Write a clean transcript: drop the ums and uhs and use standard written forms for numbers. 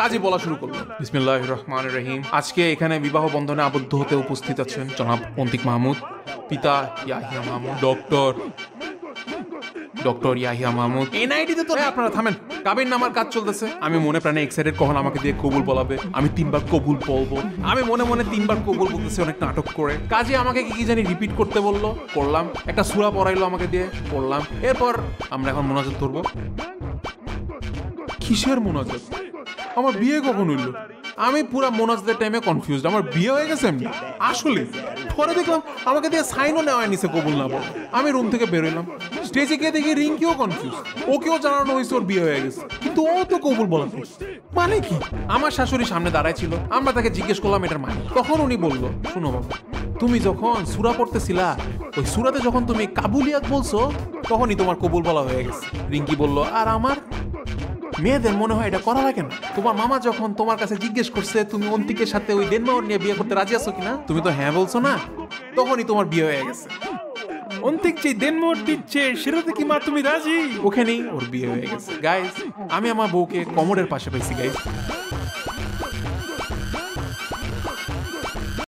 কাজী বলা শুরু করলো, বিসমিল্লাহির রহমানির রহিম। আজকে এখানে বিবাহ বন্ধনে আবদ্ধ হতে উপস্থিত আছেন জনাব অন্তিক মাহমুদ, পিতা ইয়াহিয়া মাহমুদ, ডক্টর ইয়াহিয়া মাহমুদ। এনআইডিতে তো আপনারা থামেন, কাবির নামার কাজ চলতেছে। আমি মনে প্রাণে এক্সাইটেড, কখন আমাকে দিয়ে কবুল বলাবে, আমি 3বার কবুল বলবো। আমি মনে মনে 3বার কবুল বলতেছি, অনেক নাটক করে। কাজে আমাকে কি জানি রিপিট করতে বললো, করলাম। একটা সূরা পড়াইলো আমাকে দিয়ে, পড়লাম। এরপর আমরা এখন মোনাজাত ধরবো। কিসের মোনাজাত? আমার বিয়ে কখন হইলো? আমি পুরা মোনাজাতের টাইমে কনফিউজড, আমার বিয়ে হয়ে গেছে এমনি। আসলে পরে দেখলাম আমাকে দিয়ে সাইনও নেওয়া নিছে কবুল না বল। আমি রুম থেকে বেরোলাম, স্টেজে গিয়ে দেখি রিঙ্কিও কনফিউজ। ওকেও জানানো হয়েছে ওর বিয়ে হয়ে গেছে, কিন্তু ও তো কবুল বলা মানে কি? আমার শাশুড়ি সামনে দাঁড়ায় ছিল, আমরা তাকে জিজ্ঞেস করলাম এটার মানে। তখন উনি বললো, শুনো বাবা, তুমি যখন সূরা পড়তেছিলা, ওই সূরাতে যখন তুমি কাবুলিয়াত বলছো, তখনই তোমার কবুল বলা হয়ে গেছে। রিঙ্কি বলল, আর আমার মেয়েদের মনে হয় এটা করা লাগে না। তোমার মামা যখন তোমার কাছে জিজ্ঞেস করছে তুমি অন্তিকের সাথে ওই ডেনমার্ক নিয়ে বিয়ে করতে রাজি আছো কিনা, তুমি তো হ্যাঁ বলছো না, তখনই তোমার বিয়ে হয়ে গেছে। অন্তিক যে ডেনমার্ক দিচ্ছে সেটাতে কি মা তুমি রাজি? ওখানেই ওর বিয়ে হয়ে গেছে। গাইস, আমি আমার বউকে কমোডের পাশে পাইছি গাইস।